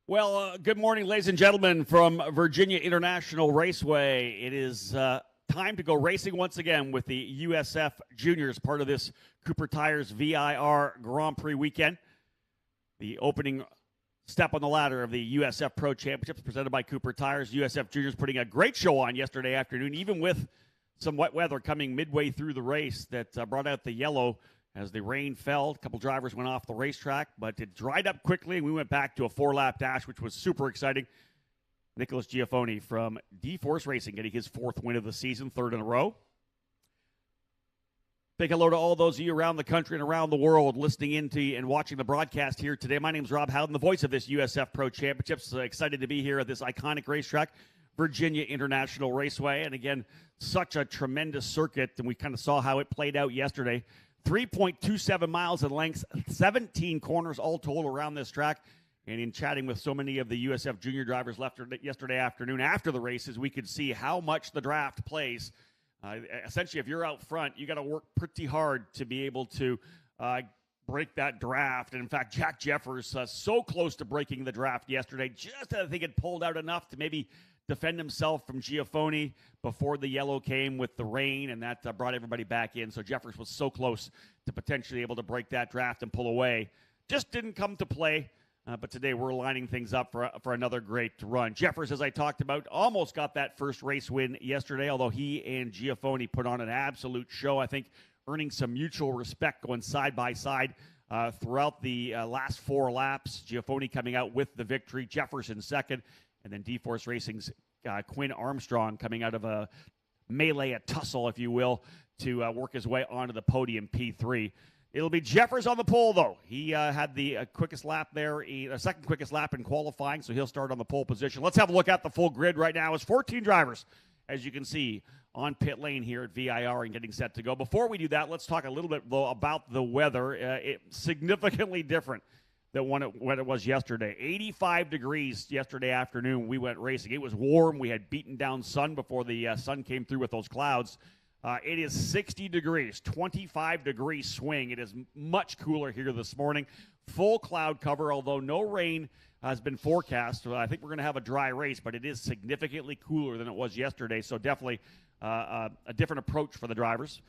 Well, good morning, ladies and gentlemen, from Virginia International Raceway. It is time to go racing once again with the USF Juniors, part of this Cooper Tires VIR Grand Prix weekend. The opening step on the ladder of the USF Pro Championships presented by Cooper Tires. USF Juniors putting a great show on yesterday afternoon, even with some wet weather coming midway through the race that brought out the yellow as the rain fell. A couple drivers went off the racetrack, but it dried up quickly, and we went back to a four-lap dash, which was super exciting. Nicholas Giafoni from D-Force Racing getting his fourth win of the season, third in a row. Big hello to all those of you around the country and around the world listening into and watching the broadcast here today. My name is Rob Howden, the voice of this USF Pro Championships. Excited to be here at this iconic racetrack, Virginia International Raceway. And again, such a tremendous circuit, and we kind of saw how it played out yesterday. 3.27 miles in length, 17 corners all told around this track. And in chatting with so many of the USF junior drivers left yesterday afternoon after the races, we could see how much the draft plays. Essentially, if you're out front, you got to work pretty hard to be able to break that draft. And in fact, Jack Jeffers so close to breaking the draft yesterday, just I think it pulled out enough to maybe defend himself from Giafoni before the yellow came with the rain, and that brought everybody back in. So Jeffers was so close to potentially able to break that draft and pull away. Just didn't come to play, but today we're lining things up for another great run. Jeffers, as I talked about, almost got that first race win yesterday, although he and Giafoni put on an absolute show, I think, earning some mutual respect going side by side throughout the last four laps. Giafoni coming out with the victory, Jeffers in second, and then D-Force Racing's Quinn Armstrong coming out of a melee, a tussle, if you will, to work his way onto the podium, P3. It'll be Jeffers on the pole, though. He had the quickest lap there, second quickest lap in qualifying, so he'll start on the pole position. Let's have a look at the full grid right now. It's 14 drivers, as you can see, on pit lane here at VIR and getting set to go. Before we do that, let's talk a little bit, though, about the weather. It's significantly different than when it was yesterday. 85 degrees yesterday afternoon we went racing. It was warm. We had beaten down sun before the sun came through with those clouds. It is 60 degrees, 25-degree swing. It is much cooler here this morning. Full cloud cover, although no rain has been forecast. I think we're going to have a dry race, but it is significantly cooler than it was yesterday, so definitely a different approach for the drivers.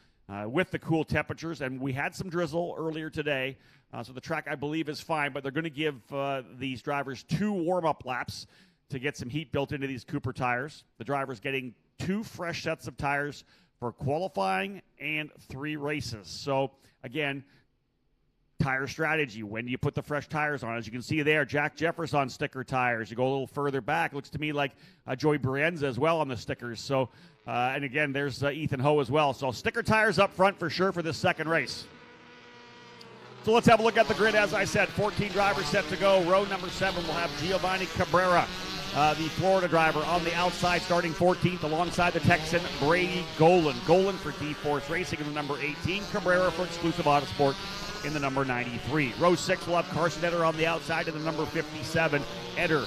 With the cool temperatures, and we had some drizzle earlier today, so the track, I believe, is fine, but they're going to give these drivers two warm-up laps to get some heat built into these Cooper tires. The drivers getting two fresh sets of tires for qualifying and 3 races. So, again, tire strategy. When do you put the fresh tires on? As you can see there, Jack Jeffers on sticker tires. You go a little further back, looks to me like Joey Brienza as well on the stickers. So, and again, there's Ethan Ho as well. So sticker tires up front for sure for this second race. So let's have a look at the grid. As I said, 14 drivers set to go. Row number 7 will have Giovanni Cabrera, the Florida driver, on the outside, starting 14th alongside the Texan Brady Golan. Golan for D-Force Racing in the number 18. Cabrera for Exclusive Autosport in the number 93. Row 6 will have Carson Eder on the outside in the number 57. Eder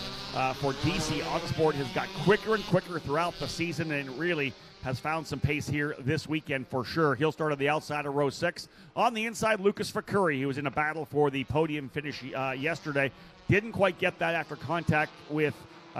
for DC Autosport has got quicker and quicker throughout the season and really has found some pace here this weekend for sure. He'll start on the outside of row 6. On the inside, Lucas Fakuri, who was in a battle for the podium finish yesterday. Didn't quite get that after contact with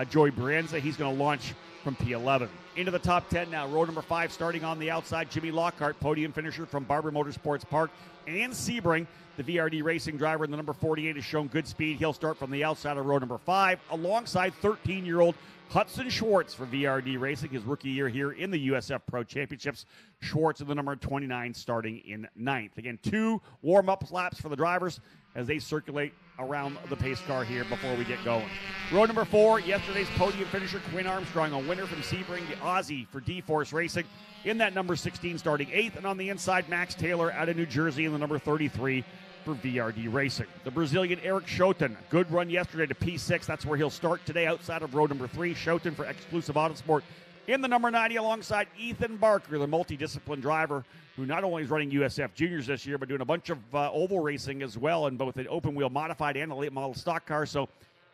Joey Brienza. He's going to launch from P11. Into the top 10 now. Row number 5 starting on the outside. Jimmy Lockhart, podium finisher from Barber Motorsports Park. And Sebring, the VRD Racing driver in the number 48, has shown good speed. He'll start from the outside of row number 5 alongside 13-year-old Hudson Schwartz for VRD Racing, his rookie year here in the USF Pro Championships. Schwartz in the number 29 starting in 9th. Again, 2 warm-up laps for the drivers as they circulate around the pace car here before we get going. Row number 4, yesterday's podium finisher, Quinn Armstrong, a winner from Sebring, the Aussie for D-Force Racing, in that number 16 starting 8th. And on the inside, Max Taylor out of New Jersey in the number 33 for VRD Racing. The Brazilian Eric Schouten, good run yesterday to P6. That's where he'll start today outside of row number 3. Schouten for Exclusive Autosport in the number 90 alongside Ethan Barker, the multidiscipline driver who not only is running USF Juniors this year, but doing a bunch of oval racing as well in both the open wheel modified and the late model stock car. So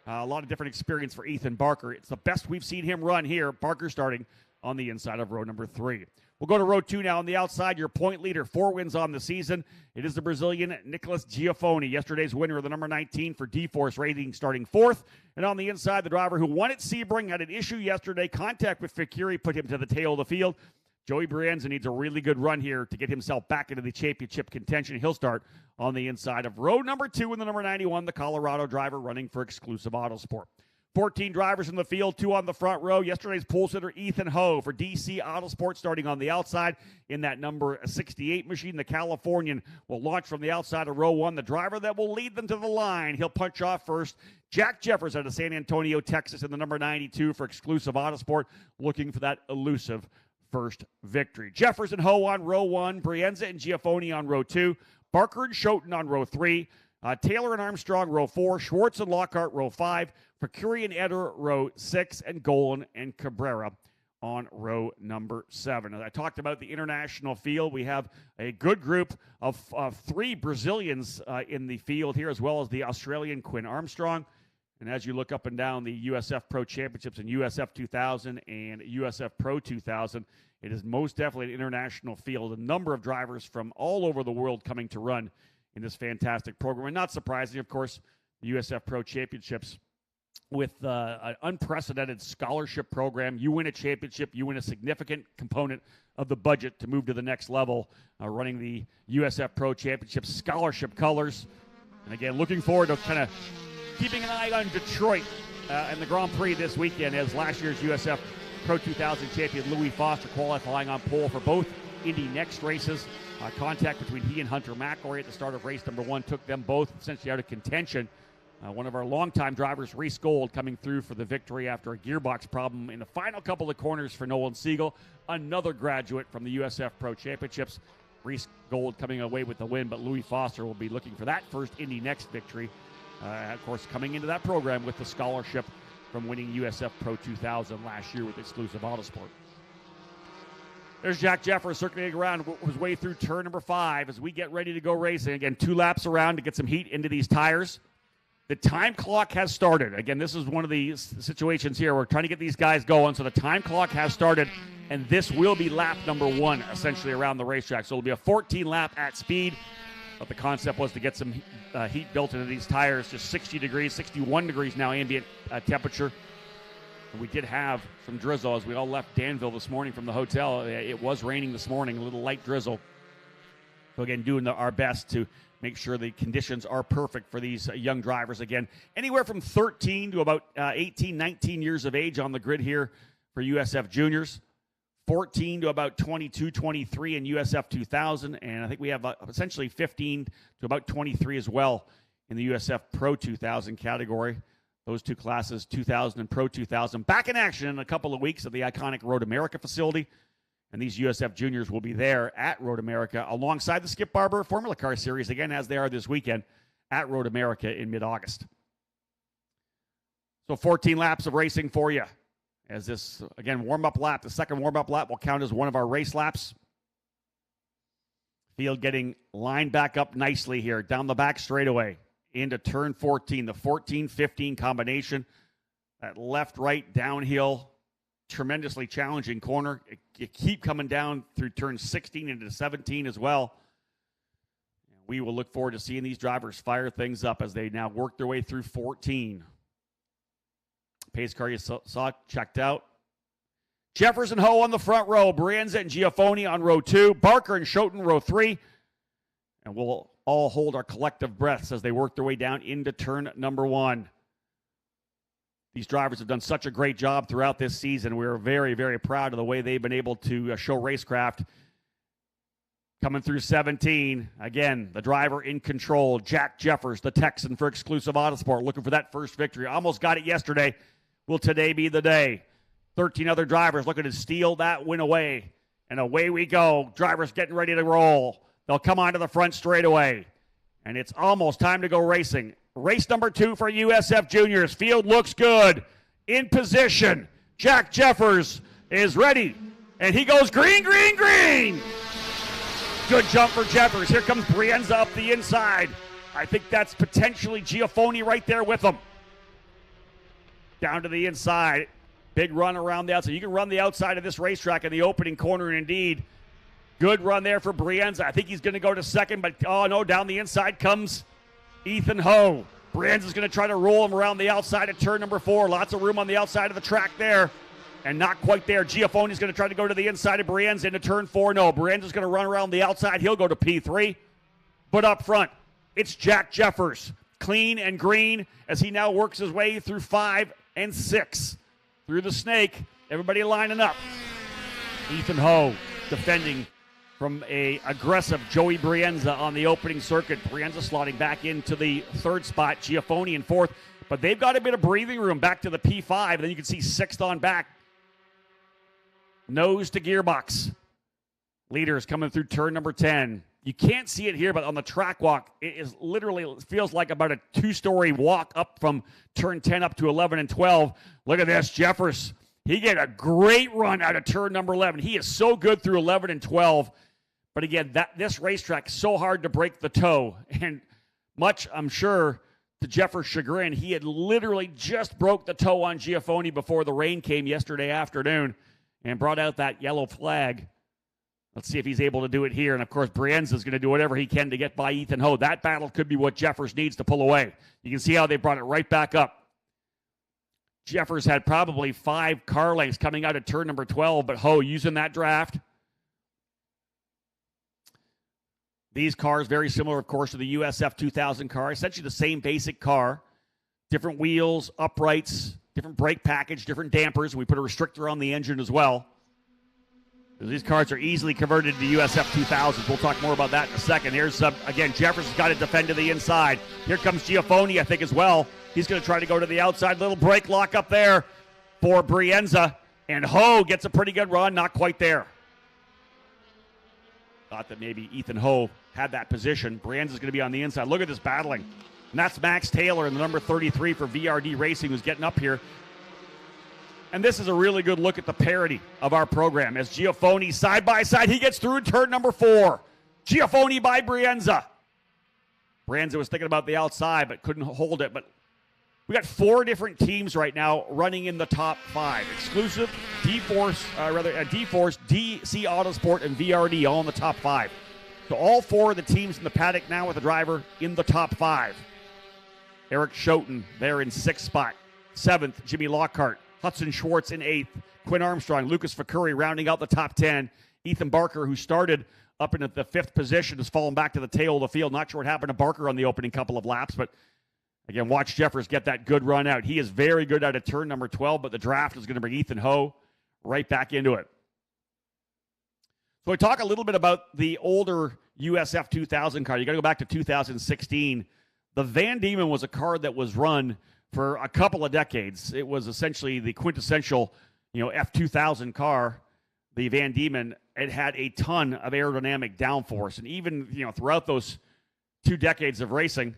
a lot of different experience for Ethan Barker. It's the best we've seen him run here. Barker starting on the inside of row number 3. We'll go to row 2 now on the outside. Your point leader, 4 wins on the season. It is the Brazilian Nicholas Giaffoni, yesterday's winner of the number 19 for D-Force Racing, starting 4th. And on the inside, the driver who won at Sebring had an issue yesterday. Contact with Ficuri put him to the tail of the field. Joey Brienza needs a really good run here to get himself back into the championship contention. He'll start on the inside of row number 2 in the number 91, the Colorado driver running for Exclusive Autosport. 14 drivers in the field, 2 on the front row. Yesterday's pole sitter, Ethan Ho for DC Autosport, starting on the outside in that number 68 machine. The Californian will launch from the outside of row 1. The driver that will lead them to the line, he'll punch off first. Jack Jeffers out of San Antonio, Texas, in the number 92 for Exclusive Autosport, looking for that elusive first victory. Jeffers and Ho on row 1, Brienza and Giaffoni on row 2, Barker and Schoten on row 3, Taylor and Armstrong row 4, Schwartz and Lockhart row 5, Ficuri and Eder row 6, and Golan and Cabrera on row number 7. As I talked about the international field, we have a good group of 3 Brazilians in the field here, as well as the Australian Quinn Armstrong. And as you look up and down the USF Pro Championships and USF 2000 and USF Pro 2000, it is most definitely an international field. A number of drivers from all over the world coming to run in this fantastic program. And not surprising, of course, the USF Pro Championships with an unprecedented scholarship program. You win a championship, you win a significant component of the budget to move to the next level, running the USF Pro Championship scholarship colors. And again, looking forward to kind of keeping an eye on Detroit and the Grand Prix this weekend, as last year's USF Pro 2000 champion Louis Foster qualifying on pole for both Indy Next races. Contact between he and Hunter McElroy at the start of race number 1 took them both essentially out of contention. One of our longtime drivers, Reese Gold, coming through for the victory after a gearbox problem in the final couple of corners for Nolan Siegel. Another graduate from the USF Pro Championships. Reese Gold coming away with the win, but Louis Foster will be looking for that first Indy Next victory. Of course, coming into that program with the scholarship from winning USF Pro 2000 last year with Exclusive Autosport. There's Jack Jeffers circling around his way through turn number 5 as we get ready to go racing. Again, 2 laps around to get some heat into these tires. The time clock has started. Again, this is one of the situations here. We're trying to get these guys going, so the time clock has started, and this will be lap number 1, essentially, around the racetrack. So it'll be a 14-lap at speed, but the concept was to get some heat built into these tires. Just 60 degrees, 61 degrees now ambient temperature. And we did have some drizzle as we all left Danville this morning from the hotel. It was raining this morning, a little light drizzle. So again, doing our best to make sure the conditions are perfect for these young drivers. Again, anywhere from 13 to about 18, 19 years of age on the grid here for USF Juniors. 14 to about 22, 23 in USF 2000. And I think we have essentially 15 to about 23 as well in the USF Pro 2000 category. Those 2 classes, 2000 and Pro 2000, back in action in a couple of weeks at the iconic Road America facility. And these USF juniors will be there at Road America alongside the Skip Barber Formula Car Series, again, as they are this weekend at Road America in mid-August. So 14 laps of racing for you. As this, again, warm-up lap, the second warm-up lap will count as one of our race laps. Field getting lined back up nicely here, down the back straightaway into turn 14, the 14-15 combination. That left-right downhill, tremendously challenging corner. You keep coming down through turn 16 into 17 as well. We will look forward to seeing these drivers fire things up as they now work their way through 14. Pace car you saw checked out. Jeffers and Ho on the front row. Brienza and Giaffoni on row 2. Barker and Schoten row 3. And we'll all hold our collective breaths as they work their way down into turn number 1. These drivers have done such a great job throughout this season. We're very, very proud of the way they've been able to show racecraft. Coming through 17, again, the driver in control, Jack Jeffers, the Texan for Exclusive Autosport, looking for that first victory. Almost got it yesterday. Will today be the day? 13 other drivers looking to steal that win away. And away we go. Drivers getting ready to roll. They'll come onto the front straightaway. And it's almost time to go racing. Race number 2 for USF Juniors. Field looks good. In position. Jack Jeffers is ready. And he goes green, green, green. Good jump for Jeffers. Here comes Brienza up the inside. I think that's potentially Giaffoni right there with him. Down to the inside. Big run around the outside. You can run the outside of this racetrack in the opening corner, and indeed, good run there for Brienza. I think he's going to go to second, but oh no, down the inside comes Ethan Ho. Brienza's going to try to roll him around the outside of turn number 4. Lots of room on the outside of the track there, and not quite there. Giafoni's going to try to go to the inside of Brienza into turn 4. No, Brienza's going to run around the outside. He'll go to P3, but up front, it's Jack Jeffers, clean and green, as he now works his way through 5 and 6. Through the snake, everybody lining up. Ethan Ho defending from a aggressive Joey Brienza on the opening circuit. Brienza slotting back into the 3rd spot, Giafoni in 4th. But they've got a bit of breathing room back to the P5. And then you can see 6th on back. Nose to gearbox. Leaders coming through turn number 10. You can't see it here, but on the track walk, it is literally, it feels like about a 2-story walk up from turn 10 up to 11 and 12. Look at this, Jeffers. He get a great run out of turn number 11. He is so good through 11 and 12. But again, this racetrack is so hard to break the toe. And much, I'm sure, to Jeffers' chagrin, he had literally just broke the toe on Giafoni before the rain came yesterday afternoon and brought out that yellow flag. Let's see if he's able to do it here. And, of course, Brienza is going to do whatever he can to get by Ethan Ho. That battle could be what Jeffers needs to pull away. You can see how they brought it right back up. Jeffers had probably 5 car lengths coming out of turn number 12, but Ho using that draft. These cars, very similar, of course, to the USF 2000 car. Essentially the same basic car. Different wheels, uprights, different brake package, different dampers. We put a restrictor on the engine as well. These cars are easily converted to USF 2000s. We'll talk more about that in a second. Here's, again, Jeffers has got to defend to the inside. Here comes Giafoni, I think, as well. He's going to try to go to the outside. Little brake lock up there for Brienza. And Ho gets a pretty good run. Not quite there. Thought that maybe Ethan Ho had that position. Brienza's going to be on the inside. Look at this battling. And that's Max Taylor in the number 33 for VRD Racing, who's getting up here. And this is a really good look at the parity of our program as Giafoni side by side. He gets through turn number 4. Giafoni by Brienza. Brienza was thinking about the outside but couldn't hold it. But we got 4 different teams right now running in the top 5. Exclusive, D-Force, D-Force, DC Autosport, and VRD all in the top 5. So all 4 of the teams in the paddock now with a driver in the top 5. Eric Schoten there in 6th spot. 7th, Jimmy Lockhart. Hudson Schwartz in 8th. Quinn Armstrong, Lucas Fakuri rounding out the top 10. Ethan Barker, who started up in the 5th position, has fallen back to the tail of the field. Not sure what happened to Barker on the opening couple of laps, but again, watch Jeffers get that good run out. He is very good out of turn number 12, but the draft is going to bring Ethan Ho right back into it. So we talk a little bit about the older USF 2000 car. You got to go back to 2016. The Van Diemen was a car that was run for a couple of decades. It was essentially the quintessential, F2000 car. The Van Diemen, it had a ton of aerodynamic downforce, and even throughout those 2 decades of racing,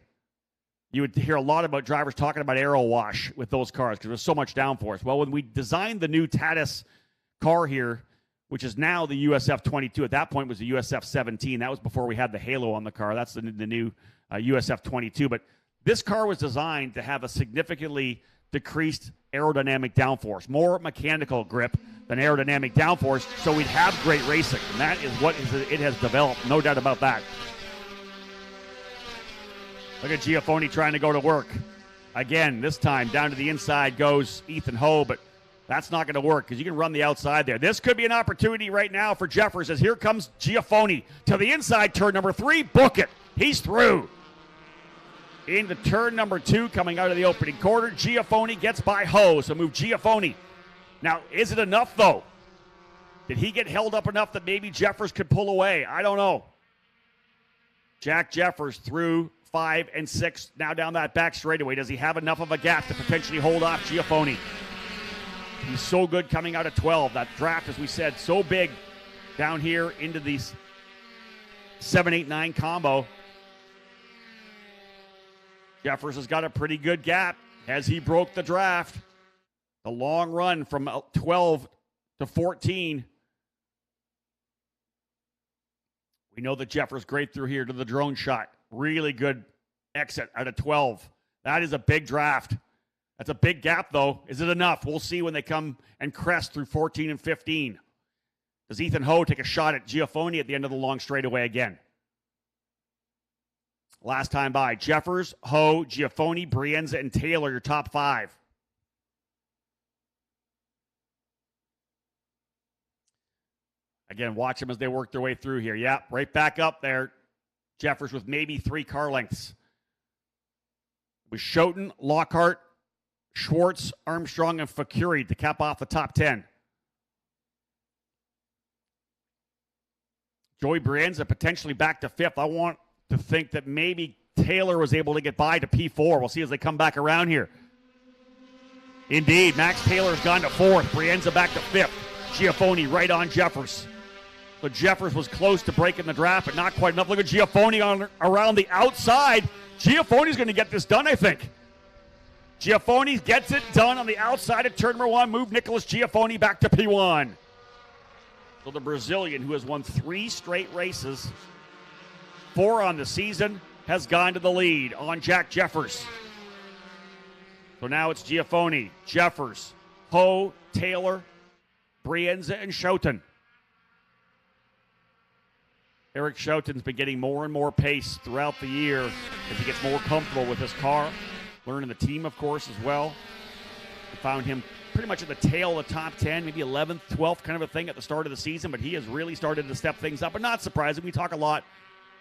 you would hear a lot about drivers talking about aero wash with those cars because there's so much downforce. Well, when we designed the new Tatis car here, which is now the USF 22, at that point was the USF 17. That was before we had the halo on the car. That's the new USF 22. But this car was designed to have a significantly decreased aerodynamic downforce, more mechanical grip than aerodynamic downforce, so we'd have great racing. And that is what it has developed, no doubt about that. Look at Giafoni trying to go to work. Again, this time down to the inside goes Ethan Ho, but that's not going to work because you can run the outside there. This could be an opportunity right now for Jeffers as here comes Giafoni to the inside, turn number 3. Book it. He's through. Into turn number 2, coming out of the opening quarter. Giafoni gets by Ho, so move Giafoni. Now, is it enough, though? Did he get held up enough that maybe Jeffers could pull away? I don't know. Jack Jeffers through 5 and 6, now down that back straightaway. Does he have enough of a gap to potentially hold off Giafoni? He's so good coming out of 12. That draft, as we said, so big down here into these 7, 8, 9 combo. Jeffers has got a pretty good gap as he broke the draft. The long run from 12 to 14. We know that Jeffers great through here to the drone shot. Really good exit out of 12. That is a big draft That's a big gap, though. Is it enough? We'll see when they come and crest through 14 and 15. Does Ethan Ho take a shot at Giafoni at the end of the long straightaway again? Last time by, Jeffers, Ho, Giafoni, Brienza, and Taylor, your top 5. Again, watch them as they work their way through here. Yeah, right back up there. Jeffers with maybe 3 car lengths. With Schouten, Lockhart, Schwartz, Armstrong, and Fakuri to cap off the top 10. Joey Brienza potentially back to 5th. I want to think that maybe Taylor was able to get by to P4. We'll see as they come back around here. Indeed, Max Taylor's gone to 4th. Brienza back to 5th. Giafoni right on Jeffers. So Jeffers was close to breaking the draft, but not quite enough. Look at Giafoni around the outside. Giafoni's going to get this done, I think. Giafoni gets it done on the outside of turn number 1. Move Nicholas Giafoni back to P1. So the Brazilian, who has won 3 straight races, 4 on the season, has gone to the lead on Jack Jeffers. So now it's Giafoni, Jeffers, Ho, Taylor, Brienza, and Schouten. Eric Schouten's been getting more and more pace throughout the year as he gets more comfortable with his car. Learning the team, of course, as well. We found him pretty much at the tail of the top 10, maybe 11th, 12th kind of a thing at the start of the season, but he has really started to step things up. But not surprising. We talk a lot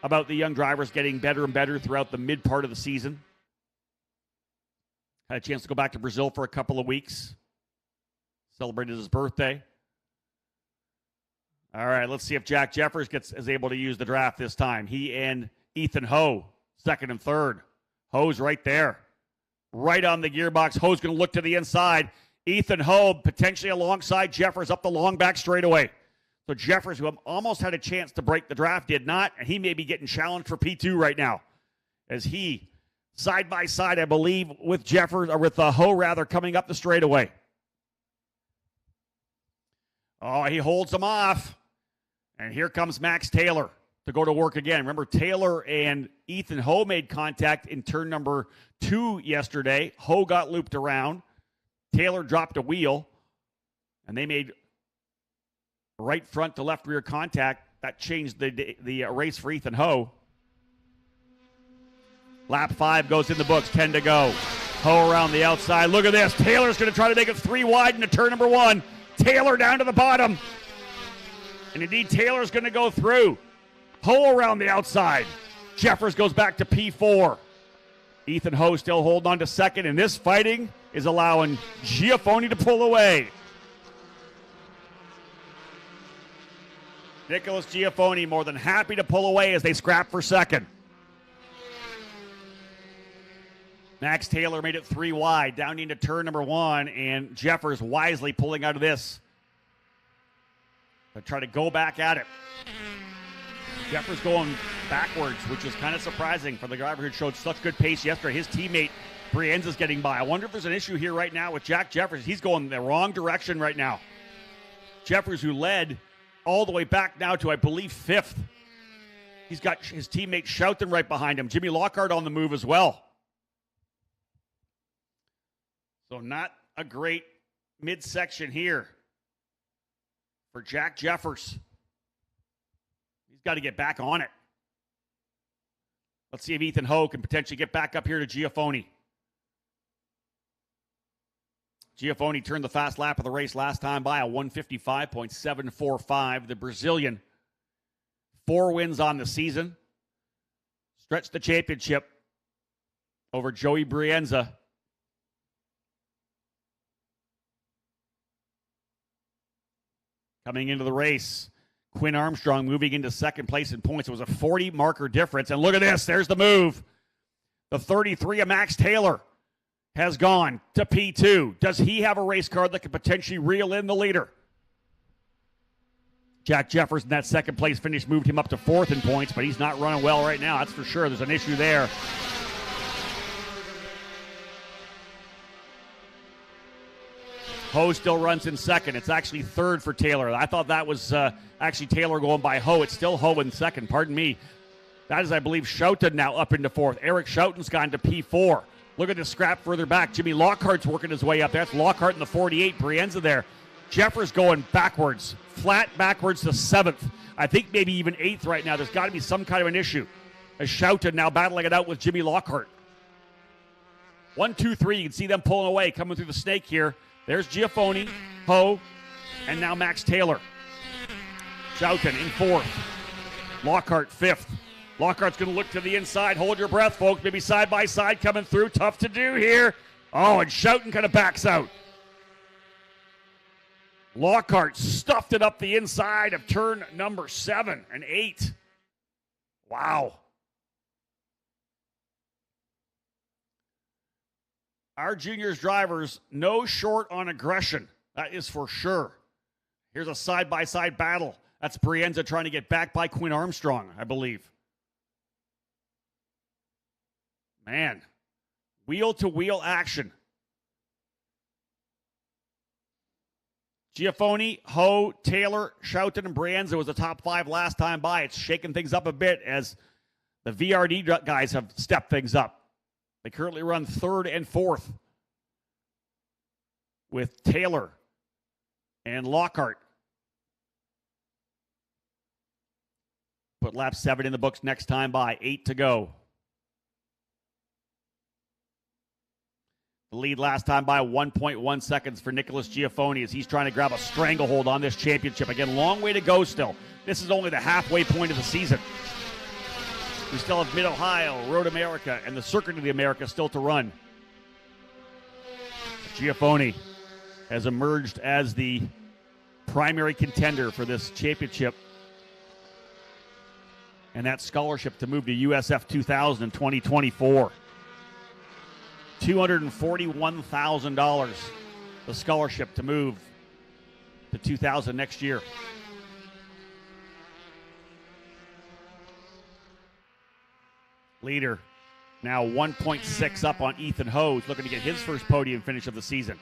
about the young drivers getting better and better throughout the mid part of the season. Had a chance to go back to Brazil for a couple of weeks. Celebrated his birthday. All right, let's see if Jack Jeffers is able to use the draft this time. He and Ethan Ho, 2nd and 3rd. Ho's right there. Right on the gearbox. Ho's going to look to the inside. Ethan Ho potentially alongside Jeffers up the long back straightaway. So Jeffers, who almost had a chance to break the draft, did not, and he may be getting challenged for P2 right now. As he, side by side, I believe, with Jeffers, or with Ho rather, coming up the straightaway. Oh, he holds him off. And here comes Max Taylor to go to work again. Remember, Taylor and Ethan Ho made contact in turn number 2 yesterday. Ho got looped around. Taylor dropped a wheel. And they made right front to left rear contact. That changed the race for Ethan Ho. Lap 5 goes in the books. 10 to go. Ho around the outside. Look at this. Taylor's going to try to make it 3 wide into turn number 1. Taylor down to the bottom. And indeed, Taylor's going to go through. Ho around the outside. Jeffers goes back to P4. Ethan Ho still holding on to 2nd, and this fighting is allowing Giafoni to pull away. Nicholas Giafoni more than happy to pull away as they scrap for 2nd. Max Taylor made it 3 wide, down into turn number 1, and Jeffers wisely pulling out of this. They try to go back at it. Jeffers going backwards, which is kind of surprising for the driver who showed such good pace yesterday. His teammate, Brienza's getting by. I wonder if there's an issue here right now with Jack Jeffers. He's going the wrong direction right now. Jeffers, who led all the way back now to, I believe, 5th. He's got his teammate Schouten right behind him. Jimmy Lockhart on the move as well. So not a great midsection here for Jack Jeffers. He's got to get back on it. Let's see if Ethan Ho can potentially get back up here to Giafoni. Giafoni turned the fast lap of the race last time by a 155.745. The Brazilian, 4 wins on the season. Stretched the championship over Joey Brienza. Coming into the race, Quinn Armstrong moving into 2nd place in points. It was a 40 marker difference. And look at this. There's the move. The 33 of Max Taylor has gone to P2. Does he have a race car that could potentially reel in the leader? Jack Jeffers in that 2nd place finish moved him up to 4th in points, but he's not running well right now. That's for sure. There's an issue there. Ho still runs in 2nd. It's actually 3rd for Taylor. I thought that was actually Taylor going by Ho. It's still Ho in 2nd. Pardon me. That is, I believe, Schouten now up into 4th. Eric Schouten's gone to P4. Look at this scrap further back. Jimmy Lockhart's working his way up. That's Lockhart in the 48. Brienza there. Jeffers going backwards. Flat backwards to 7th. I think maybe even 8th right now. There's got to be some kind of an issue. As Shouted now battling it out with Jimmy Lockhart. 1, 2, 3. You can see them pulling away, coming through the snake here. There's Giafoni, Ho, and now Max Taylor. Shoutin in 4th. Lockhart 5th. Lockhart's going to look to the inside. Hold your breath, folks. Maybe side by side coming through. Tough to do here. Oh, and Shoutin kind of backs out. Lockhart stuffed it up the inside of turn number 7 and 8. Wow. Our juniors drivers, no short on aggression. That is for sure. Here's a side-by-side battle. That's Brienza trying to get back by Quinn Armstrong, I believe. Man, wheel-to-wheel action. Giafoni, Ho, Taylor, Shoutin, and Brienza was the top 5 last time by. It's shaking things up a bit as the VRD guys have stepped things up. They currently run 3rd and 4th with Taylor and Lockhart. Put lap 7 in the books next time by. 8 to go. The lead last time by 1.1 seconds for Nicholas Giafoni as he's trying to grab a stranglehold on this championship. Again, long way to go still. This is only the halfway point of the season. We still have Mid-Ohio, Road America, and the Circuit of the Americas still to run. Giafoni has emerged as the primary contender for this championship and that scholarship to move to USF 2000 in 2024. $241,000, the scholarship to move to 2000 next year. Leader now 1.6 up on Ethan Ho, who's looking to get his first podium finish of the season.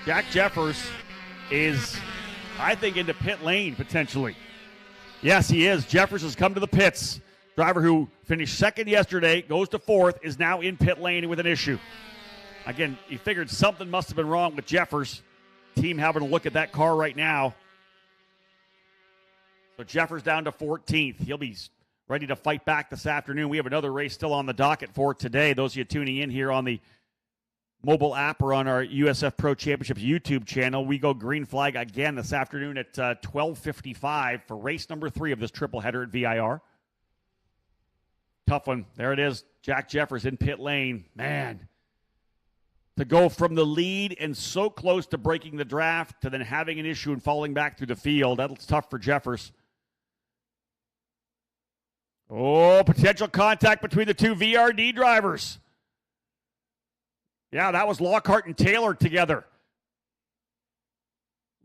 Jack Jeffers is, I think, into pit lane potentially. Yes, he is. Jeffers has come to the pits. Driver who finished 2nd yesterday, goes to 4th, is now in pit lane with an issue. Again, he figured something must have been wrong with Jeffers. Team having a look at that car right now. So Jeffers down to 14th. He'll be ready to fight back this afternoon. We have another race still on the docket for today. Those of you tuning in here on the mobile app or on our USF Pro Championships YouTube channel, we go green flag again this afternoon at 12:55 for race number 3 of this triple header at VIR. Tough one. There it is. Jack Jeffers in pit lane. Man, to go from the lead and so close to breaking the draft to then having an issue and falling back through the field, that's tough for Jeffers. Oh, potential contact between the two VRD drivers. Yeah, that was Lockhart and Taylor together.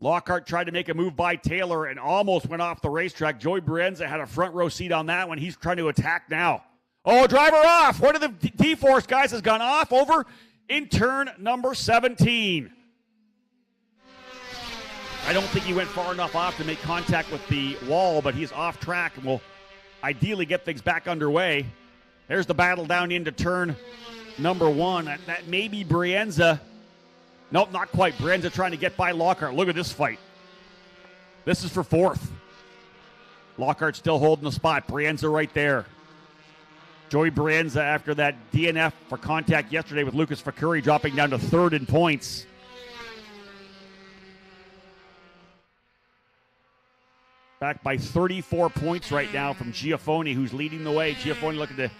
Lockhart tried to make a move by Taylor and almost went off the racetrack. Joey Brienza had a front row seat on that one. He's trying to attack now. Oh, driver off. One of the D-Force guys has gone off over in turn number 17. I don't think he went far enough off to make contact with the wall, but he's off track and will ideally get things back underway. There's the battle down into turn number 1. That may be Brienza. Nope, not quite. Brienza trying to get by Lockhart. Look at this fight. This is for 4th. Lockhart still holding the spot. Brienza right there. Joey Brienza, after that DNF for contact yesterday with Lucas Facuri, dropping down to 3rd in points. Back by 34 points right now from Giafoni, who's leading the way. Giafoni looking to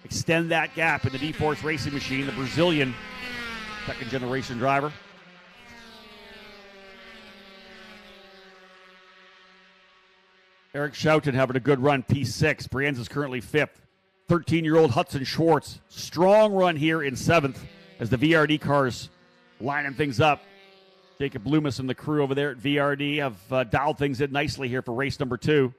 extend that gap in the D-Force Racing Machine, the Brazilian second-generation driver. Eric Shoutin having a good run, P6. Brienza's currently 5th. 13-year-old Hudson Schwartz. Strong run here in 7th as the VRD cars lining things up. Jacob Loomis and the crew over there at VRD have dialed things in nicely here for race number 2.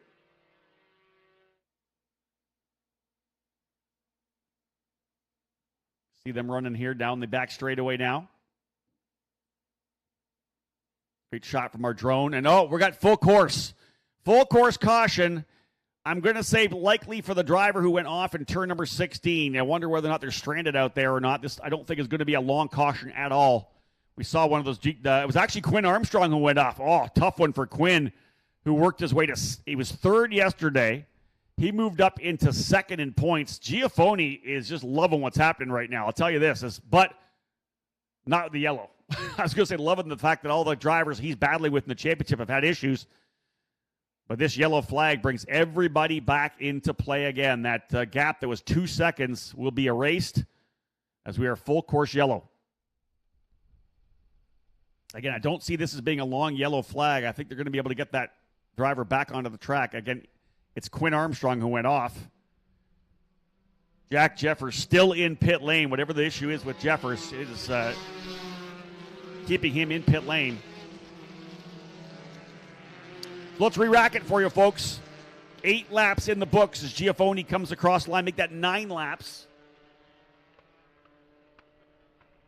See them running here down the back straightaway now. Great shot from our drone. And oh, we got full course. Full course caution I'm going to say likely for the driver who went off in turn number 16. I wonder whether or not they're stranded out there or not. This, I don't think, is going to be a long caution at all. We saw one of those. It was actually Quinn Armstrong who went off. Oh, tough one for Quinn, who worked his way to. He was third yesterday. He moved up into second in points. Giafoni is just loving what's happening right now. I'll tell you this, but not the yellow. I was going to say loving the fact that all the drivers he's battling with in the championship have had issues. But this yellow flag brings everybody back into play again. That gap that was 2 seconds will be erased as we are full course yellow. Again, I don't see this as being a long yellow flag. I think they're going to be able to get that driver back onto the track. Again, it's Quinn Armstrong who went off. Jack Jeffers still in pit lane. Whatever the issue is with Jeffers, it is keeping him in pit lane. Let's re-rack it for you, folks. 8 laps in the books as Giafoni comes across the line. Make that 9 laps.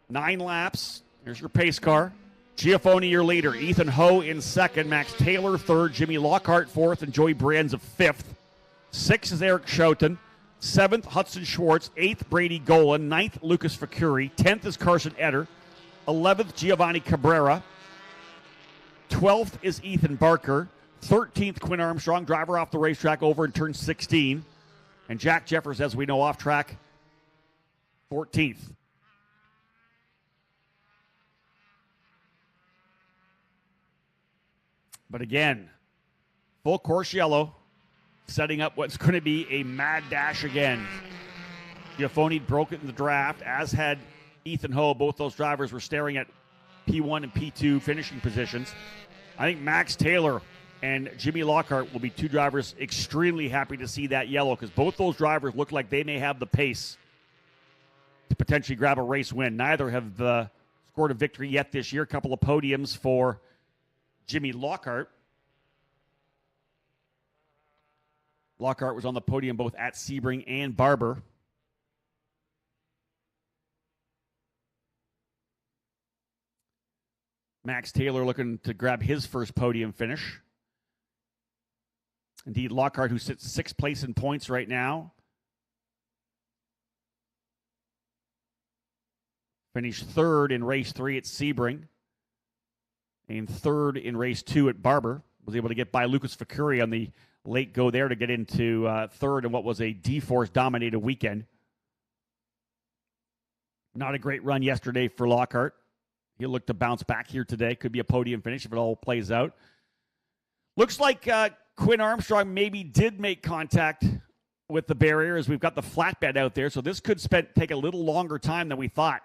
9 laps. Here's your pace car. Giafoni, your leader. Ethan Ho in second. Max Taylor third. Jimmy Lockhart fourth. And Joey Brienza fifth. 6th is Eric Schouten. 7th, Hudson Schwartz. 8th, Brady Golan. 9th, Lucas Facuri. 10th is Carson Etter. 11th, Giovanni Cabrera. 12th is Ethan Barker. 13th, Quinn Armstrong, driver off the racetrack over in turn 16. And Jack Jeffers, as we know, off track, 14th. But again, full course yellow, setting up what's going to be a mad dash again. Giafoni broke it in the draft, as had Ethan Ho. Both those drivers were staring at P1 and P2 finishing positions. I think Max Taylor and Jimmy Lockhart will be 2 drivers extremely happy to see that yellow, because both those drivers look like they may have the pace to potentially grab a race win. Neither have scored a victory yet this year. A couple of podiums for Jimmy Lockhart. Lockhart was on the podium both at Sebring and Barber. Max Taylor looking to grab his first podium finish. Indeed, Lockhart, who sits 6th place in points right now, finished 3rd in race 3 at Sebring and 3rd in race 2 at Barber. Was able to get by Lucas Facuri on the late go there to get into 3rd in what was a D-Force dominated weekend. Not a great run yesterday for Lockhart. He'll look to bounce back here today. Could be a podium finish if it all plays out. Looks like Quinn Armstrong maybe did make contact with the barrier, as we've got the flatbed out there. So this could take a little longer time than we thought.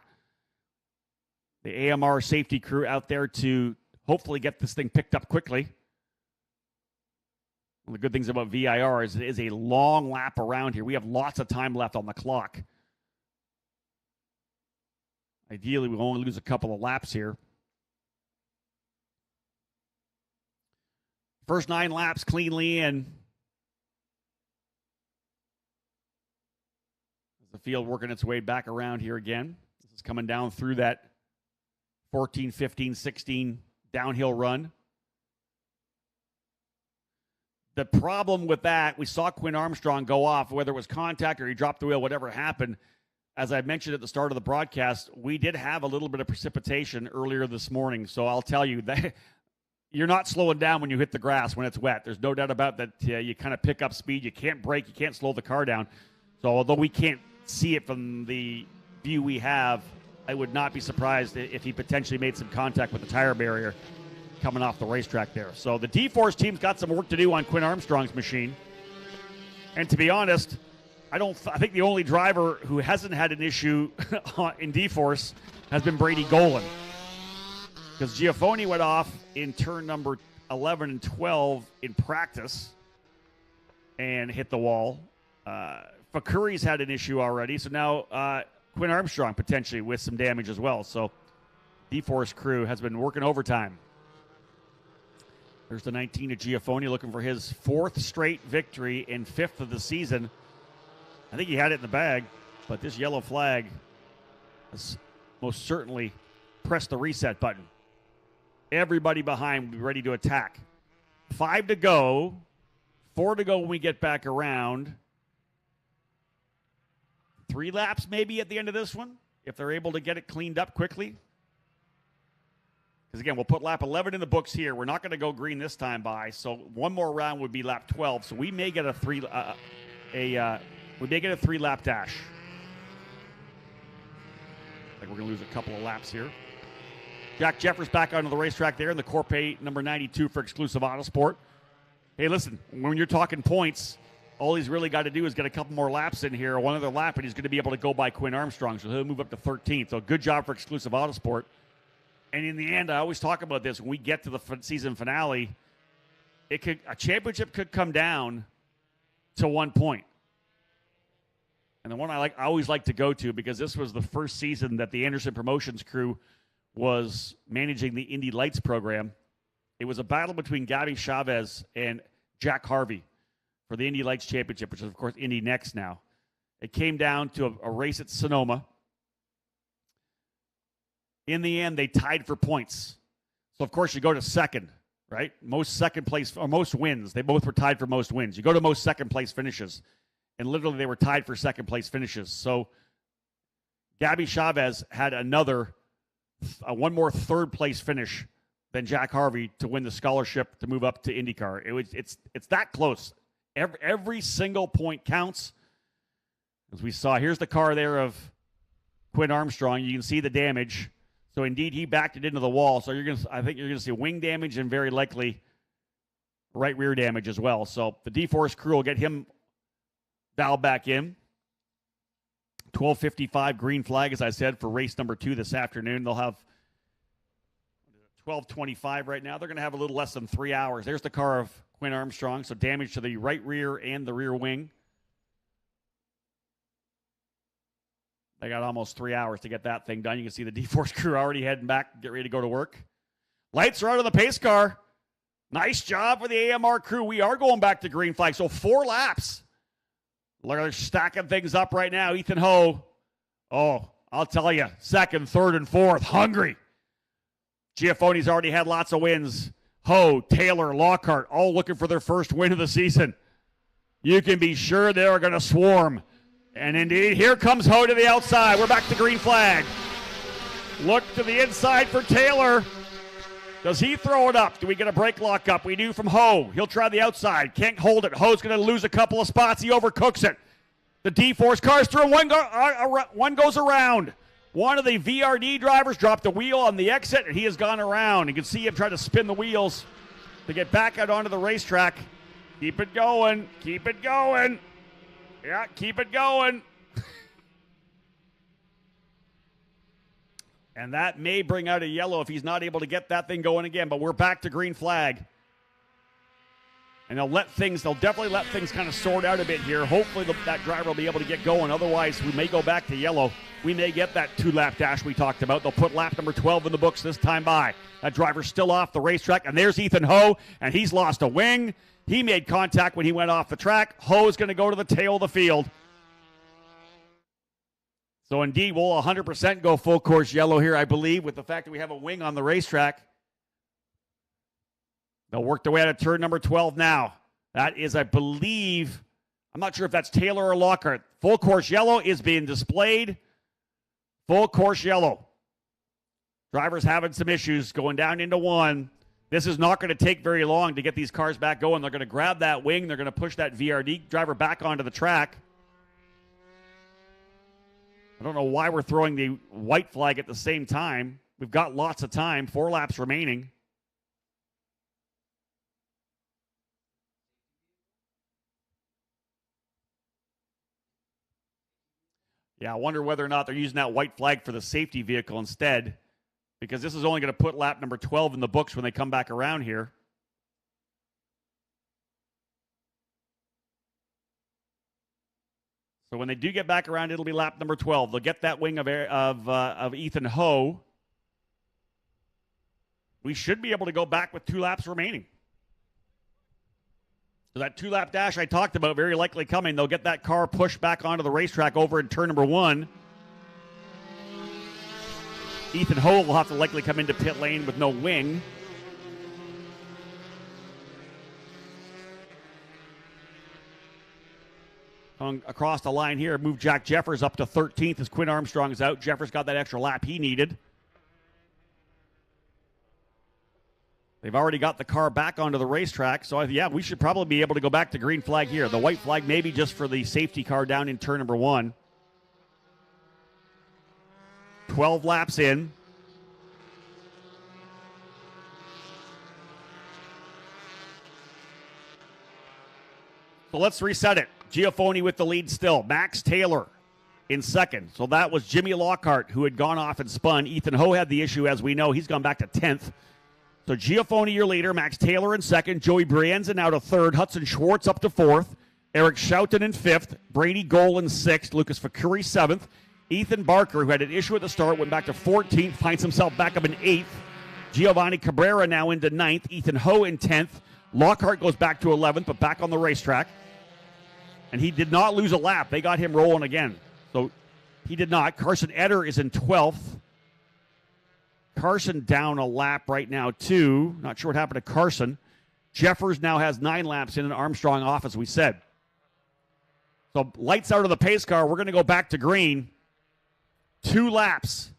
The AMR safety crew out there to hopefully get this thing picked up quickly. One of the good things about VIR is it is a long lap around here. We have lots of time left on the clock. Ideally, we'll only lose a couple of laps here. First 9 laps cleanly in. The field working its way back around here again. This is coming down through that 14, 15, 16 downhill run. The problem with that, we saw Quinn Armstrong go off, whether it was contact or he dropped the wheel, whatever happened. As I mentioned at the start of the broadcast, we did have a little bit of precipitation earlier this morning. So I'll tell you that you're not slowing down when you hit the grass when it's wet. There's no doubt about that. You kind of pick up speed. You can't brake. You can't slow the car down. So although we can't see it from the view we have, I would not be surprised if he potentially made some contact with the tire barrier coming off the racetrack there. So the D-Force team's got some work to do on Quinn Armstrong's machine. And to be honest, I think the only driver who hasn't had an issue in D-Force has been Brady Golan. Because Giafoni went off in turn number 11 and 12 in practice and hit the wall. Facuri's had an issue already, so now Quinn Armstrong potentially with some damage as well. So D-Force crew has been working overtime. There's the 19 of Giafoni looking for his 4th straight victory and 5th of the season. I think he had it in the bag, but this yellow flag has most certainly pressed the reset button. Everybody behind will be ready to attack. 5 to go. 4 to go when we get back around. 3 laps maybe at the end of this one, if they're able to get it cleaned up quickly. Because, again, we'll put lap 11 in the books here. We're not going to go green this time by, so one more round would be lap 12. So we may get a 3-lap dash. Like we're going to lose a couple of laps here. Jack Jeffers back onto the racetrack there in the Corpay number 92 for Exclusive Autosport. Hey, listen, when you're talking points, all he's really got to do is get a couple more laps in here, one other lap, and he's going to be able to go by Quinn Armstrong, so he'll move up to 13th. So good job for Exclusive Autosport. And in the end, I always talk about this, when we get to the season finale, a championship could come down to 1 point. And the one I always like to go to, because this was the first season that the Anderson Promotions crew was managing the Indy Lights program. It was a battle between Gabby Chavez and Jack Harvey for the Indy Lights Championship, which is, of course, Indy Next now. It came down to a race at Sonoma. In the end, they tied for points. So, of course, you go to second, right? Most second place, or most wins. They both were tied for most wins. You go to most second place finishes. And literally, they were tied for second place finishes. So, Gabby Chavez had one more third place finish than Jack Harvey to win the scholarship to move up to IndyCar. It's that close. Every single point counts. As we saw, here's the car there of Quinn Armstrong. You can see the damage. So indeed, he backed it into the wall. So I think you're gonna see wing damage and very likely right rear damage as well. So the D-Force crew will get him dialed back in. 12:55 green flag, as I said, for race number 2 this afternoon. They'll have 12:25 right now. They're going to have a little less than 3 hours. There's the car of Quinn Armstrong. So damage to the right rear and the rear wing. They got almost 3 hours to get that thing done. You can see the D-Force crew already heading back, get ready to go to work. Lights are out of the pace car. Nice job for the AMR crew. We are going back to green flag. So 4 laps. Look, they're stacking things up right now. Ethan Ho. Oh, I'll tell you, 2nd, 3rd, and 4th. Hungry. Giafoni's already had lots of wins. Ho, Taylor, Lockhart, all looking for their first win of the season. You can be sure they're going to swarm. And indeed, here comes Ho to the outside. We're back to green flag. Look to the inside for Taylor. Does he throw it up? Do we get a brake lock up? We do from Ho. He'll try the outside. Can't hold it. Ho's going to lose a couple of spots. He overcooks it. The D-Force car's through. One goes around. One of the VRD drivers dropped the wheel on the exit, and he has gone around. You can see him try to spin the wheels to get back out onto the racetrack. Keep it going. Keep it going. Yeah, keep it going. And that may bring out a yellow if he's not able to get that thing going again. But we're back to green flag. And they'll definitely let things kind of sort out a bit here. Hopefully that driver will be able to get going. Otherwise, we may go back to yellow. We may get that 2-lap dash we talked about. They'll put lap number 12 in the books this time by. That driver's still off the racetrack. And there's Ethan Ho, and he's lost a wing. He made contact when he went off the track. Ho's going to go to the tail of the field. So indeed, we'll 100% go full course yellow here, I believe, with the fact that we have a wing on the racetrack. They'll work their way out of turn number 12 now. That is, I believe, I'm not sure if that's Taylor or Lockhart. Full course yellow is being displayed. Full course yellow. Drivers having some issues going down into 1. This is not going to take very long to get these cars back going. They're going to grab that wing. They're going to push that VRD driver back onto the track. I don't know why we're throwing the white flag at the same time. We've got lots of time. 4 laps remaining. Yeah, I wonder whether or not they're using that white flag for the safety vehicle instead, because this is only going to put lap number 12 in the books when they come back around here. So when they do get back around, it'll be lap number 12. They'll get that wing of Ethan Ho. We should be able to go back with 2 laps remaining. So that 2-lap dash I talked about very likely coming. They'll get that car pushed back onto the racetrack over in turn number 1. Ethan Ho will have to likely come into pit lane with no wing. across the line here. Moved Jack Jeffers up to 13th as Quinn Armstrong is out. Jeffers got that extra lap he needed. They've already got the car back onto the racetrack, so yeah, we should probably be able to go back to green flag here. The white flag maybe just for the safety car down in turn number 1. 12 laps in. So let's reset it. Giafoni with the lead still. Max Taylor in second. So that was Jimmy Lockhart, who had gone off and spun. Ethan Ho had the issue, as we know. He's gone back to 10th. So Giafoni, your leader. Max Taylor in second. Joey Brienza now to third. Hudson Schwartz up to fourth. Eric Schouten in fifth. Brady Goal in sixth. Lucas Fakuri seventh. Ethan Barker, who had an issue at the start, went back to 14th. Finds himself back up in eighth. Giovanni Cabrera now into ninth. Ethan Ho in 10th. Lockhart goes back to 11th, but back on the racetrack. And he did not lose a lap. They got him rolling again. So he did not. Carson Eder is in 12th. Carson down a lap right now, too. Not sure what happened to Carson. Jeffers now has 9 laps in, and Armstrong off, as we said. So lights out of the pace car. We're going to go back to green. 2 laps.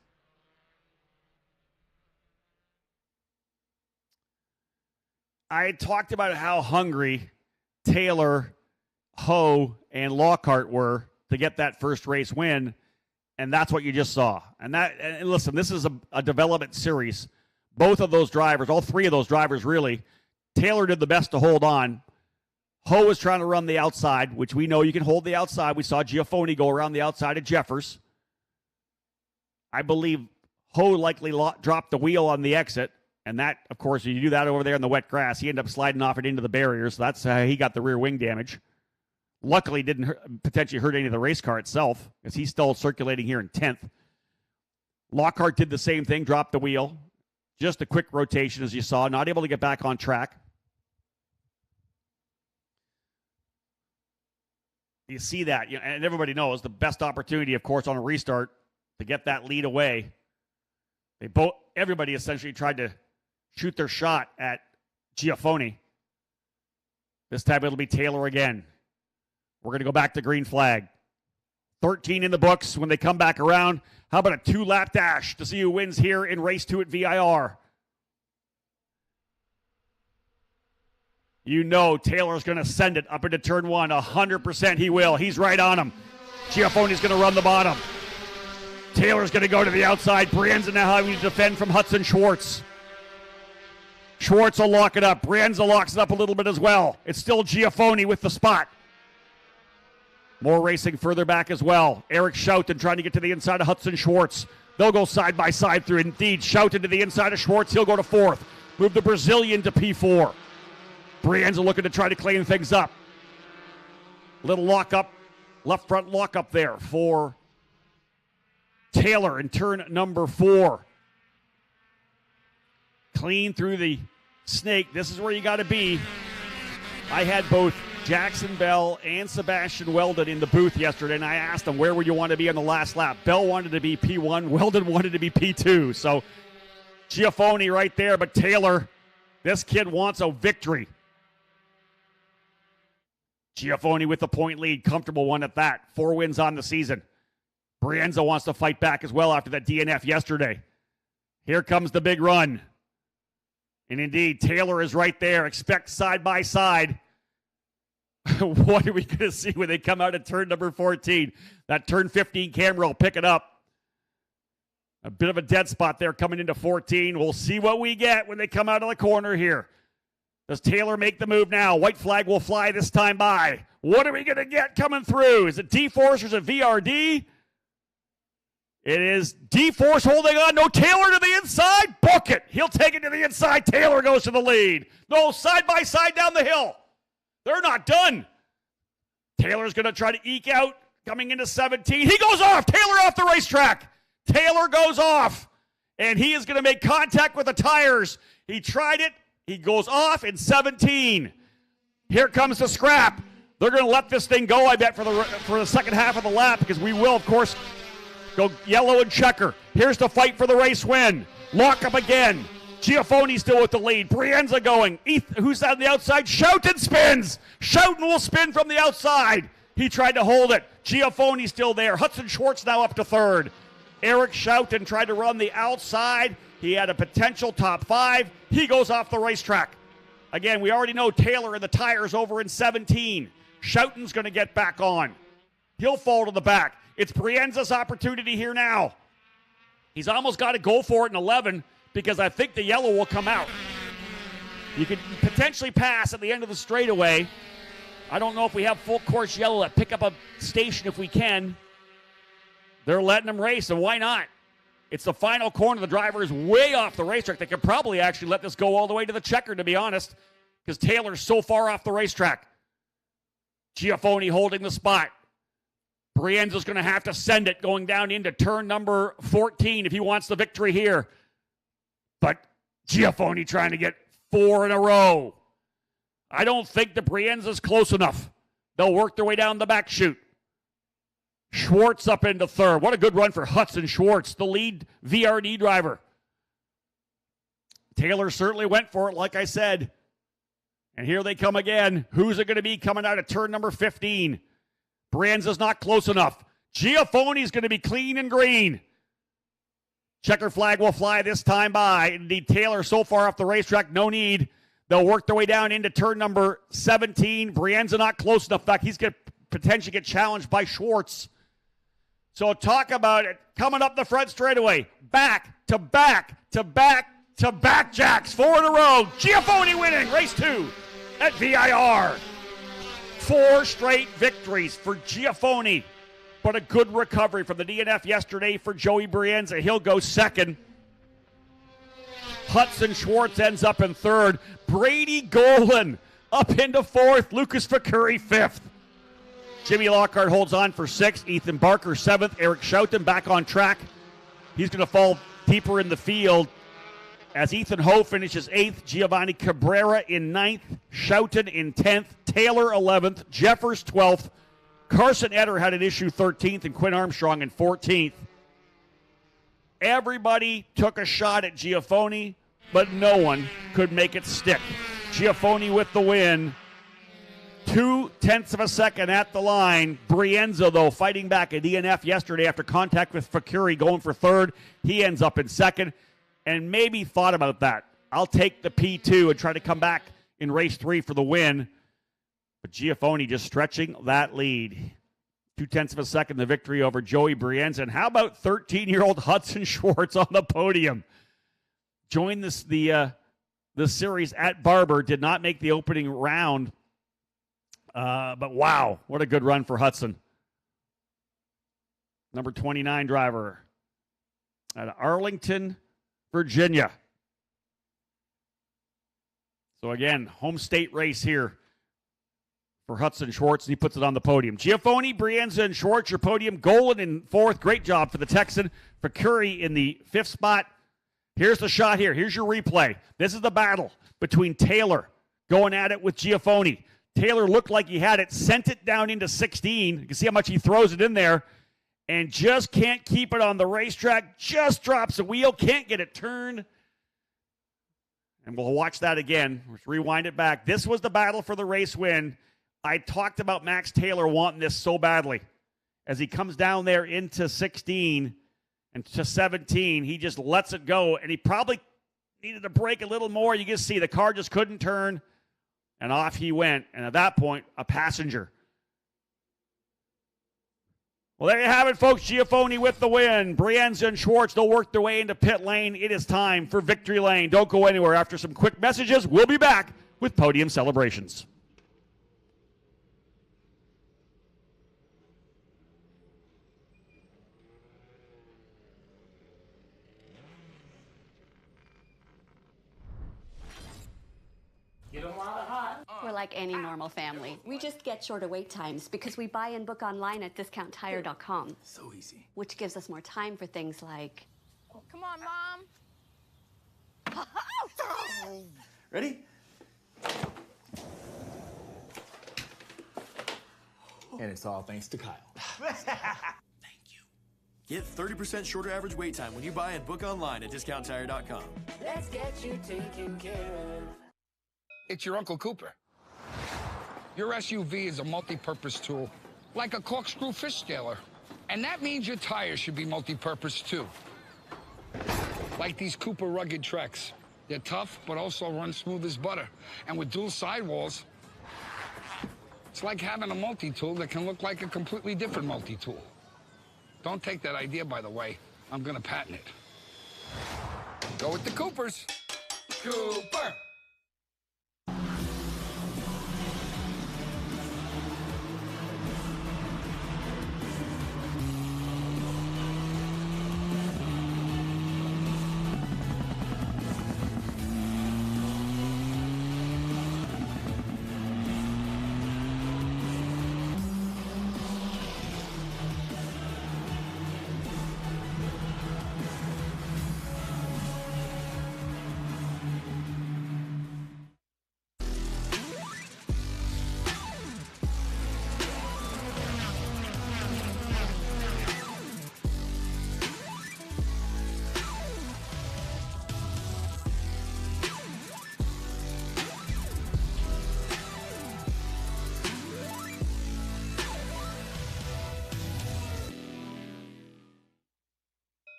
I talked about how hungry Taylor, Ho, and Lockhart were to get that first race win, and that's what you just saw. And listen, this is a development series. Both of those drivers, all 3 of those drivers really, Taylor did the best to hold on. Ho was trying to run the outside, which we know you can hold the outside. We saw Giafoni go around the outside of Jeffers. I believe Ho likely dropped the wheel on the exit. And that, of course, you do that over there in the wet grass. He ended up sliding off it into the barriers. So that's how he got the rear wing damage. Luckily, didn't potentially hurt any of the race car itself, because he's still circulating here in 10th. Lockhart did the same thing, dropped the wheel. Just a quick rotation, as you saw, not able to get back on track. You see that, and everybody knows the best opportunity, of course, on a restart to get that lead away. Everybody essentially tried to shoot their shot at Giafoni. This time it'll be Taylor again. We're going to go back to green flag. 13 in the books when they come back around. How about a 2-lap dash to see who wins here in race 2 at VIR? You know Taylor's going to send it up into turn 1. 100% he will. He's right on him. Giafoni's going to run the bottom. Taylor's going to go to the outside. Brienza now having to defend from Hudson Schwartz. Schwartz will lock it up. Brienza locks it up a little bit as well. It's still Giafoni with the spot. More racing further back as well. Eric Schouten trying to get to the inside of Hudson Schwartz. They'll go side by side through. Indeed, Schouten to the inside of Schwartz. He'll go to 4th. Move the Brazilian to P4. Brienza looking to try to clean things up. Little lockup, left front lockup there for Taylor in turn number 4. Clean through the snake. This is where you got to be. I had both Jackson Bell and Sebastian Weldon in the booth yesterday, and I asked them, where would you want to be on the last lap? Bell wanted to be P1. Weldon wanted to be P2. So Giafoni right there, but Taylor, this kid wants a victory. Giafoni with the point lead, comfortable one at that. 4 wins on the season. Brienza wants to fight back as well after that DNF yesterday. Here comes the big run. And indeed, Taylor is right there. Expect side by side. What are we going to see when they come out at turn number 14? That turn 15 camera will pick it up. A bit of a dead spot there coming into 14. We'll see what we get when they come out of the corner here. Does Taylor make the move now? White flag will fly this time by. What are we going to get coming through? Is it D-Force or is it VRD? It is D-Force holding on. No, Taylor to the inside. Book it. He'll take it to the inside. Taylor goes to the lead. No, side by side down the hill. They're not done. Taylor's going to try to eke out coming into 17. He goes off. Taylor off the racetrack. Taylor goes off. And he is going to make contact with the tires. He tried it. He goes off in 17. Here comes the scrap. They're going to let this thing go, I bet, for the second half of the lap, because we will, of course, go yellow and checker. Here's the fight for the race win. Lock up again. Giafoni still with the lead. Brienza going. Who's on the outside? Schouten spins. Schouten will spin from the outside. He tried to hold it. Giafoni's still there. Hudson Schwartz now up to third. Eric Schouten tried to run the outside. He had a potential top 5. He goes off the racetrack. Again, we already know Taylor and the tires over in 17. Schouten's going to get back on. He'll fall to the back. It's Brienza's opportunity here now. He's almost got to go for it in 11 because I think the yellow will come out. You could potentially pass at the end of the straightaway. I don't know if we have full course yellow at pick up a station if we can. They're letting them race, and why not? It's the final corner. The driver is way off the racetrack. They could probably actually let this go all the way to the checker, to be honest, because Taylor's so far off the racetrack. Giafoni holding the spot. Brienza's going to have to send it going down into turn number 14 if he wants the victory here. But Giafoni trying to get 4 in a row. I don't think the Brienza's close enough. They'll work their way down the back chute. Schwartz up into third. What a good run for Hudson Schwartz, the lead VRD driver. Taylor certainly went for it, like I said. And here they come again. Who's it going to be coming out of turn number 15? Brienza's not close enough. Giafoni's going to be clean and green. Checker flag will fly this time by. Indeed, Taylor so far off the racetrack, no need. They'll work their way down into turn number 17. Brienza not close enough. In fact, he's going to potentially get challenged by Schwartz. So talk about it. Coming up the front straightaway. Back to back to back to back jacks. 4 in a row. Giafoni winning race 2 at VIR. 4 straight victories for Giafoni. But a good recovery from the DNF yesterday for Joey Brienza. He'll go second. Hudson Schwartz ends up in third. Brady Golan up into fourth. Lucas Fakuri fifth. Jimmy Lockhart holds on for 6th. Ethan Barker 7th. Eric Schouten back on track. He's going to fall deeper in the field as Ethan Ho finishes 8th. Giovanni Cabrera in 9th. Schouten in 10th. Taylor 11th. Jeffers 12th. Carson Etter had an issue 13th, and Quinn Armstrong in 14th. Everybody took a shot at Giafoni, but no one could make it stick. Giafoni with the win. 0.2 of a second at the line. Brienza, though, fighting back a DNF yesterday after contact with Fakuri, going for third. He ends up in second, and maybe thought about that. I'll take the P2 and try to come back in race 3 for the win. But Giafoni just stretching that lead. 0.2 of a second, the victory over Joey Brienza. And how about 13-year-old Hudson Schwartz on the podium? Joined the series at Barber. Did not make the opening round. But wow, what a good run for Hudson. Number 29 driver out of Arlington, Virginia. So again, home state race here for Hudson Schwartz, and he puts it on the podium. Giafoni, Brienza, and Schwartz, your podium. Golan in 4th. Great job for the Texan. Fakuri in the 5th spot. Here's the shot here. Here's your replay. This is the battle between Taylor going at it with Giafoni. Taylor looked like he had it, sent it down into 16. You can see how much he throws it in there, and just can't keep it on the racetrack. Just drops a wheel, can't get it turned. And we'll watch that again. Let's rewind it back. This was the battle for the race win. I talked about Max Taylor wanting this so badly. As he comes down there into 16 and to 17, he just lets it go, and he probably needed to brake a little more. You can see the car just couldn't turn, and off he went. And at that point, a passenger. Well, there you have it, folks. Giafoni with the win. Brienza and Schwartz, they'll work their way into pit lane. It is time for victory lane. Don't go anywhere. After some quick messages, we'll be back with podium celebrations. We're like any normal family. We just get shorter wait times because we buy and book online at discounttire.com. So easy. Which gives us more time for things like... Come on, Mom. Ready? And it's all thanks to Kyle. Thank you. Get 30% shorter average wait time when you buy and book online at discounttire.com. Let's get you taken care of. It's your Uncle Cooper. Your SUV is a multi-purpose tool like a corkscrew fish scaler. And that means your tires should be multi-purpose too. Like these Cooper rugged Treks. They're tough, but also run smooth as butter. And with dual sidewalls, it's like having a multi-tool that can look like a completely different multi-tool. Don't take that idea, by the way. I'm gonna patent it. Go with the Coopers. Cooper!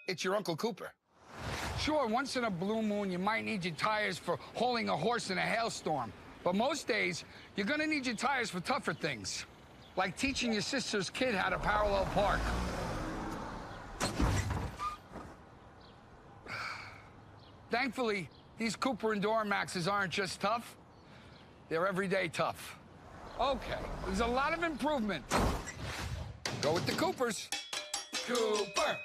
It's your Uncle Cooper. Sure, once in a blue moon, you might need your tires for hauling a horse in a hailstorm. But most days, you're gonna need your tires for tougher things, like teaching your sister's kid how to parallel park. Thankfully, these Cooper Enduro Maxes aren't just tough, they're everyday tough. Okay, there's a lot of improvement. Go with the Coopers. Cooper!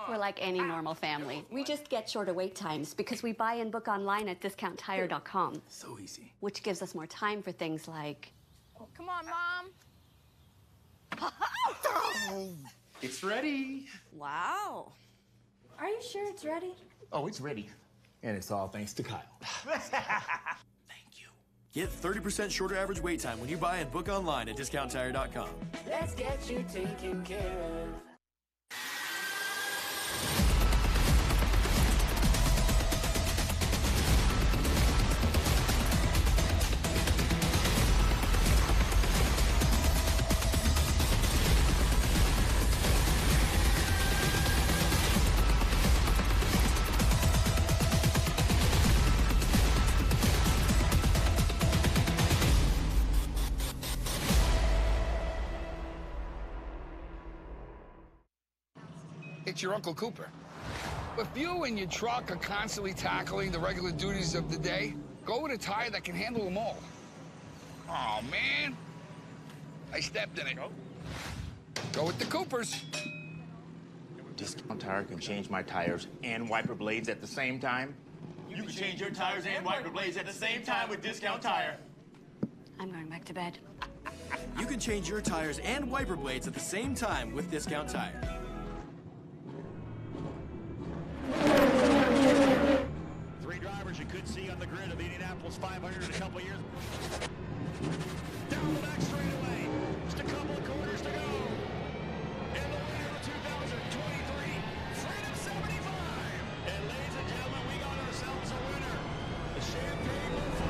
We're like any normal family. We just get shorter wait times because we buy and book online at discounttire.com. So easy. Which gives us more time for things like... Come on, Mom. It's ready. Wow. Are you sure it's ready? Oh, it's ready. And it's all thanks to Kyle. Thank you. Get 30% shorter average wait time when you buy and book online at discounttire.com. Let's get you taken care of. It's your Uncle Cooper. If you and your truck are constantly tackling the regular duties of the day, go with a tire that can handle them all. Oh, man. I stepped in it. Go with the Coopers. Discount Tire can change my tires and wiper blades at the same time. You can change your tires and wiper blades at the same time with Discount Tire. I'm going back to bed. You can change your tires and wiper blades at the same time with Discount Tire. Three drivers you could see on the grid of the Indianapolis 500 in a couple years. Down the back straightaway. Just a couple of quarters to go. And the winner of 2023, Freedom 75. And ladies and gentlemen, we got ourselves a winner. The champagne will fly.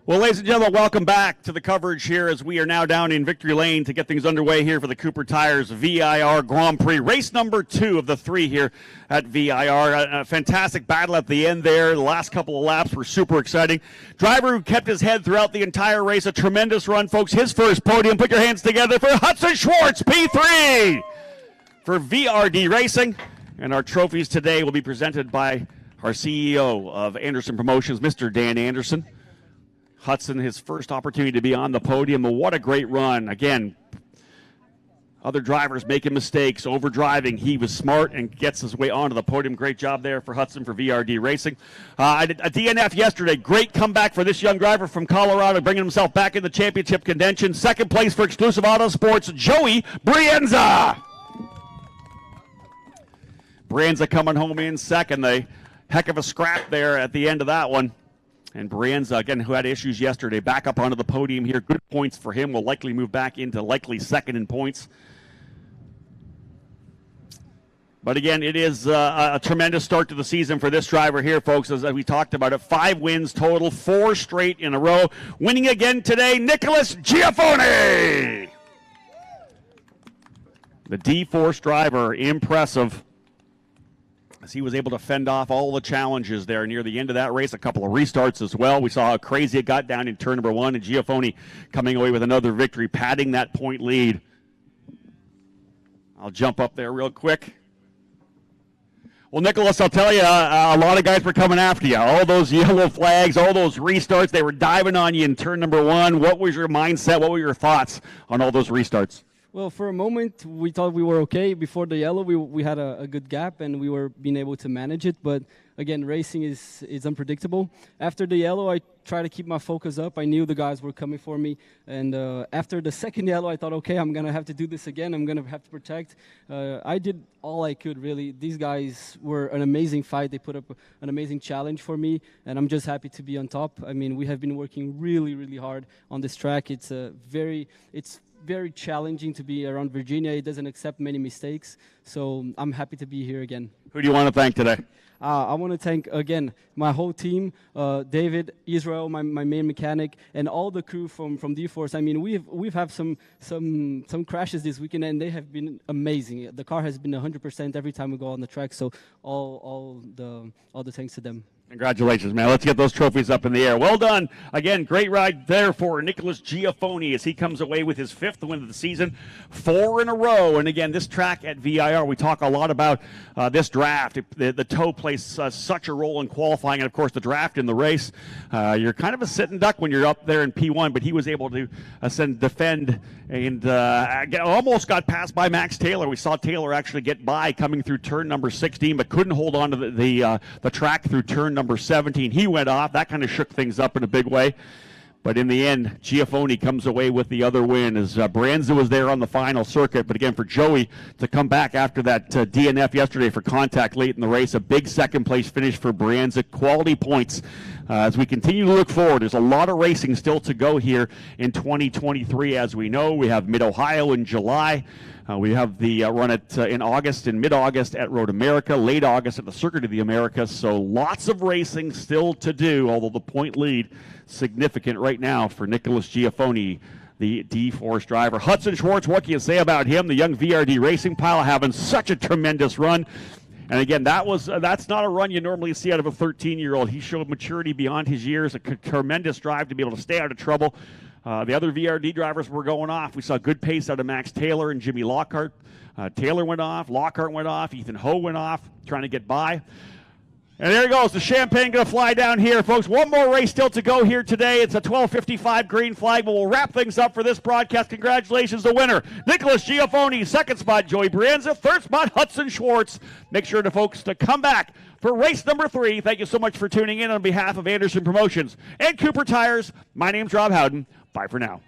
Well, ladies and gentlemen, welcome back to the coverage here as we are now down in Victory Lane to get things underway here for the Cooper Tires VIR Grand Prix. Race number 2 of the 3 here at VIR. A fantastic battle at the end there. The last couple of laps were super exciting. Driver who kept his head throughout the entire race. A tremendous run, folks. His first podium. Put your hands together for Hudson Schwartz, P3 for VRD Racing. And our trophies today will be presented by our CEO of Anderson Promotions, Mr. Dan Anderson. Hudson, his first opportunity to be on the podium. What a great run. Again, other drivers making mistakes, overdriving. He was smart and gets his way onto the podium. Great job there for Hudson for VRD Racing. I did a DNF yesterday. Great comeback for this young driver from Colorado, bringing himself back in the championship contention. Second place for Exclusive Auto Sports, Joey Brienza. Brienza coming home in second. A heck of a scrap there at the end of that one. And Brienza, again, who had issues yesterday, back up onto the podium here. Good points for him. Will likely move back into likely second in points. But again, it is a tremendous start to the season for this driver here, folks, as we talked about it. 5 wins total, 4 straight in a row. Winning again today, Nicholas Giaffoni. The D-Force driver, impressive, as he was able to fend off all the challenges there near the end of that race. A couple of restarts as well. We saw how crazy it got down in turn number 1, and Giaffoni coming away with another victory, padding that point lead. I'll jump up there real quick. Well, Nicholas, I'll tell you, a lot of guys were coming after you. All those yellow flags, all those restarts, they were diving on you in turn number 1. What was your mindset? What were your thoughts on all those restarts? Well, for a moment, we thought we were okay. Before the yellow, we had a good gap, and we were being able to manage it. But, again, racing is unpredictable. After the yellow, I tried to keep my focus up. I knew the guys were coming for me. And after the second yellow, I thought, okay, I'm going to have to do this again. I'm going to have to protect. I did all I could, really. These guys were an amazing fight. They put up an amazing challenge for me, and I'm just happy to be on top. I mean, we have been working really, really hard on this track. It's very challenging to be around Virginia. It doesn't accept many mistakes, so I'm happy to be here again. Who do you want to thank today? I want to thank, again, my whole team, David, Israel, my main mechanic, and all the crew from D-Force. I mean, we've had some crashes this weekend, and they have been amazing. The car has been 100% every time we go on the track, so all the thanks to them. Congratulations, man. Let's get those trophies up in the air. Well done. Again, great ride there for Nicholas Giaffoni as he comes away with his 5th win of the season, 4 in a row. And again, this track at VIR, we talk a lot about this draft. The toe plays such a role in qualifying, and of course the draft in the race. You're kind of a sitting duck when you're up there in P1, but he was able to defend and almost got passed by Max Taylor. We saw Taylor actually get by coming through turn number 16, but couldn't hold on to the track through turn number 17. He went off. That kind of shook things up in a big way. But in the end, Giaffoni comes away with the other win as Brienza was there on the final circuit. But again, for Joey to come back after that DNF yesterday for contact late in the race, a big second-place finish for Brienza. Quality points as we continue to look forward. There's a lot of racing still to go here in 2023. As we know, we have Mid-Ohio in July. We have the run in August, in mid-August at Road America, late August at the Circuit of the Americas. So lots of racing still to do, although the point lead significant right now for Nicholas Giaffoni, the D-Force driver. Hudson Schwartz, what can you say about him? The young VRD racing pilot having such a tremendous run. And again, that's not a run you normally see out of a 13-year-old. He showed maturity beyond his years, a tremendous drive to be able to stay out of trouble. The other VRD drivers were going off. We saw good pace out of Max Taylor and Jimmy Lockhart. Taylor went off, Lockhart went off, Ethan Ho went off, trying to get by. And there he goes, the champagne going to fly down here, folks. One more race still to go here today. It's a 12:55 green flag, but we'll wrap things up for this broadcast. Congratulations, the winner, Nicholas Giaffoni. Second spot, Joey Brienza. Third spot, Hudson Schwartz. Make sure to folks to come back for race number 3. Thank you so much for tuning in on behalf of Anderson Promotions and Cooper Tires. My name's Rob Howden. Bye for now.